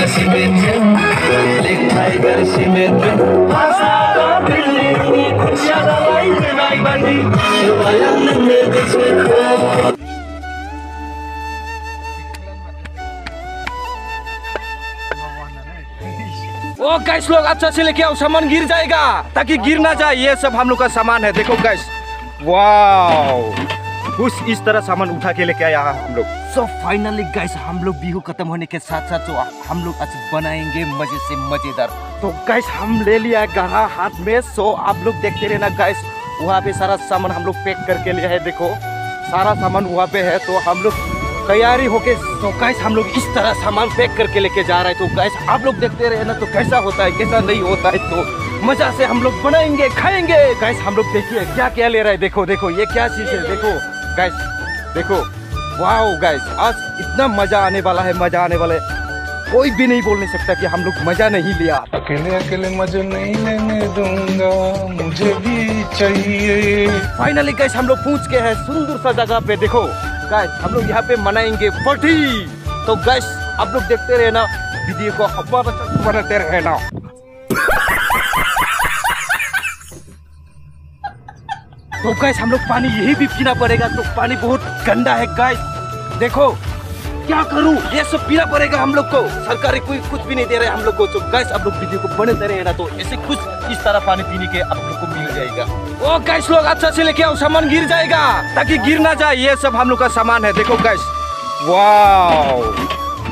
ओ guys लोग अच्छा से लेके आओ, सामान गिर जाएगा, ताकि गिर ना जाए। ये सब हम लोग का सामान है, देखो गाइस। वाओ, कुछ इस तरह सामान उठा के लेके आया हम लोग। सो फाइनली गाइस, हम लोग बिहू खत्म होने के साथ साथ जो हम लोग आज बनाएंगे मजे से मजेदार। तो गाइस हम ले लिया गरा हाथ में। सो आप लोग देखते रहना गाइस, वहाँ पे सारा सामान हम लोग पैक करके लिया है। देखो सारा सामान वहाँ पे है, तो हम लोग तैयारी होके तो गाइस हम लोग इस तरह सामान पैक करके लेके जा रहे हैं। तो गाइस आप लोग देखते रहे ना, तो कैसा होता है कैसा नहीं होता है, तो मजा से हम लोग बनाएंगे खाएंगे। गाइस हम लोग देखिए क्या क्या ले रहे हैं। देखो देखो ये क्या चीज है, देखो गाइस देखो। वाओ गाइस, आज इतना मजा आने वाला है, मजा आने वाला है। कोई भी नहीं बोल नहीं सकता कि हम लोग मजा नहीं लिया। अकेले अकेले मजे नहीं लेने दूंगा, मुझे भी चाहिए। फाइनली गाइस हम लोग पहुंच गए हैं सुंदर सा जगह पे। देखो गाइस हम लोग यहाँ पे मनाएंगे पार्टी। तो गाइस आप लोग देखते रहे ना, वीडियो को हमारा साथ बनाते रहे ना। तो गाइस हम लोग पानी यही भी पीना पड़ेगा। तो पानी बहुत गंदा है गाइस, देखो क्या करूं, ये सब पीना पड़ेगा हम लोग को। सरकारी कोई कुछ भी नहीं दे रहे हम लोग को। तो गाइस आप लोग वीडियो को बनाते रहे ना, तो ऐसे कुछ इस तरह पानी पीने के आप लोग को मिल जाएगा। ओ गाइस लोग अच्छा से लेके आओ, सामान गिर जाएगा, ताकि गिर ना जाए। ये सब हम लोग का सामान है, देखो गाइस। वाओ,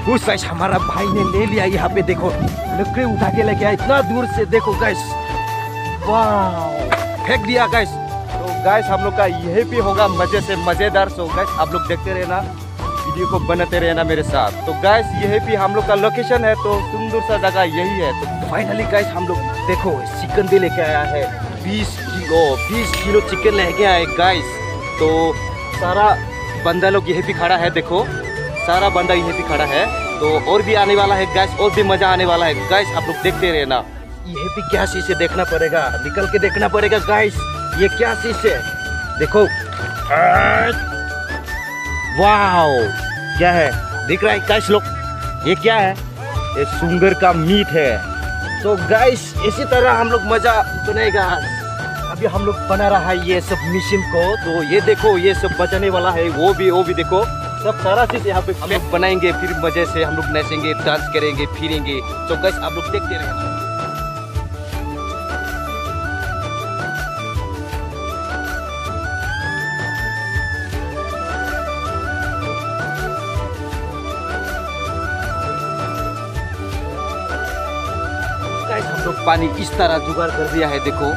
कुछ गाइस हमारा भाई ने ले लिया यहाँ पे। देखो लकड़ी उठा के लेके आया इतना दूर से, देखो गाइस। वाओ, फेंक दिया गाइस। तो गाइस हम लोग का यही भी होगा मजे से मजेदार। सो गाइस आप लोग देखते रहना, वीडियो को बनाते रहना मेरे साथ। तो गाइस यही भी हम लोग का लोकेशन है, तो सुंदर सा जगह यही है। तो फाइनली गाइस हम लोग देखो चिकन भी लेके आया है, 20 किलो चिकन लेके आए गाइस। तो सारा बंदा लोग यही भी खड़ा है, देखो सारा बंदा यही भी खड़ा है। तो और भी आने वाला है गाइस, और भी मजा आने वाला है गाइस। आप लोग देखते रहना। यही भी क्या चीज है देखना पड़ेगा, निकल के देखना पड़ेगा गाइस। ये क्या चीज है देखो। वाओ, क्या है दिख रहा है गाइस लोग, ये क्या है? ये सुंगर का मीट है। तो गाइस इसी तरह हम लोग मजा सुनेगा। अभी हम लोग बना रहा है ये सब मशीन को। तो ये देखो ये सब बचाने वाला है, वो भी देखो सब सारा चीज यहाँ पे हम लोग बनाएंगे। फिर मजे से हम लोग नाचेंगे, डांस करेंगे, फिरेंगे। तो गाइस आप लोग देखते रहेंगे। हम लोग पानी इस तरह जुगाड़ कर दिया है, देखो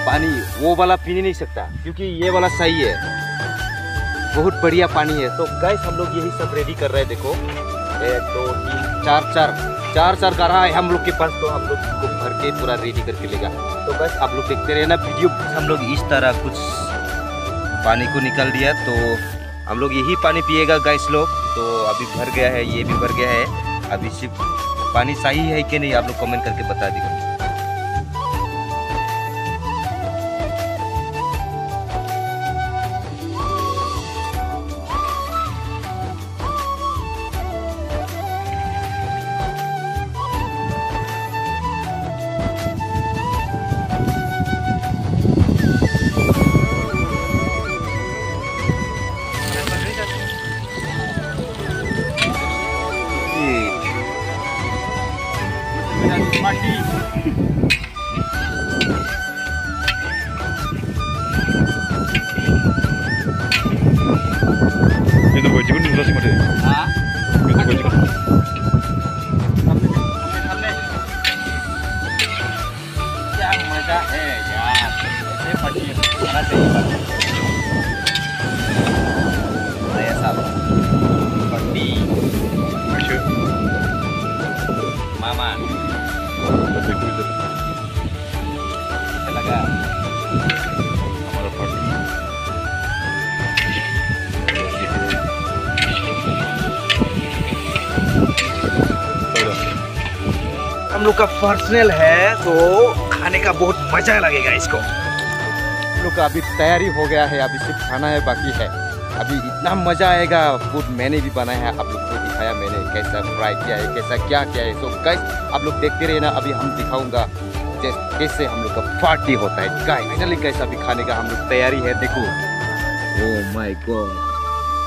पानी वो वाला पी नहीं सकता, क्योंकि ये वाला सही है, बहुत बढ़िया पानी है। तो गाइस हम लोग यही सब रेडी कर रहे हैं। देखो 1 2 3 4 गारा है हम लोग के पास। तो हम लोग को भर के पूरा रेडी करके लेगा। तो गाइस आप लोग देखते रहे ना वीडियो। हम लोग इस तरह कुछ पानी को निकाल दिया, तो हम लोग यही पानी पिएगा गाइस लोग। तो अभी भर गया है, ये भी भर गया है। अभी सिर्फ पानी सही है कि नहीं आप लोग कमेंट करके बता दीजिए। Itu baju pun udah sih mode. Itu baju. Yang mega ya, ini pagi karena saya salah. Pagi. Masuk. Mama. Tapi itu. Telaga. हमारा पार्टी हम लोग का पर्सनल है, तो खाने का बहुत मजा लगेगा इसको। हम लोग का अभी तैयारी हो गया है, अभी सिर्फ खाना है बाकी है। अभी इतना मज़ा आएगा। फूड मैंने भी बनाया है, आप लोग को दिखाया मैंने कैसा फ्राई किया है, कैसा क्या किया है। सो गाइस आप लोग देखते रहे ना, अभी हम दिखाऊंगा कैसे हम लोग का पार्टी होता है। गाइस फाइनली कैसा भी खाने का हम लोग तैयारी है। देखो ओह माय गॉड,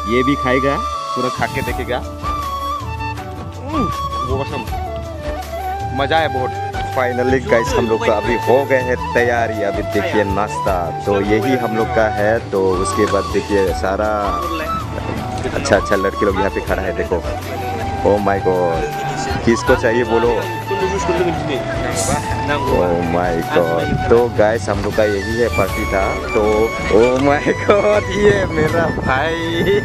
ये भी खाएगा, पूरा खा के देखेगा। मज़ा है बहुत। फाइनली गाइस हम लोग का अभी हो गए हैं तैयारी। अभी देखिए नाश्ता तो यही हम लोग का है। तो उसके बाद देखिए सारा अच्छा अच्छा लड़के लोग यहाँ पे खड़ा है। देखो ओह माय गॉड, किसको चाहिए बोलो। ओह माय गॉड, तो गाइस हम लोग का यही है पार्टी था। तो ओह माय गॉड, ये मेरा भाई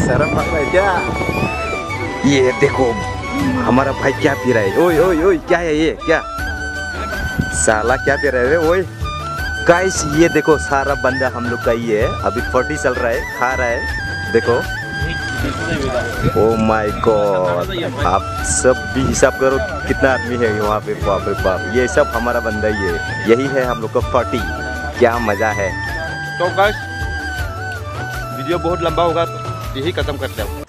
शर्म आ रहा है क्या? ये देखो हमारा भाई क्या पी रहा है। ओए ओए ओए, क्या है ये, क्या साला क्या पी रहा है ओए। गाइस ये देखो सारा बंदा हम लोग का ये है, अभी 40 चल रहा है, खा रहा है। देखो ओह माय गॉड, आप सब भी हिसाब करो कितना आदमी है वहाँ पे। बाप रे बाप, ये सब हमारा बंदा ही है। यही है हम लोग का पार्टी, क्या मजा है। तो गाइस वीडियो बहुत लंबा होगा, तो यही खत्म करते हैं।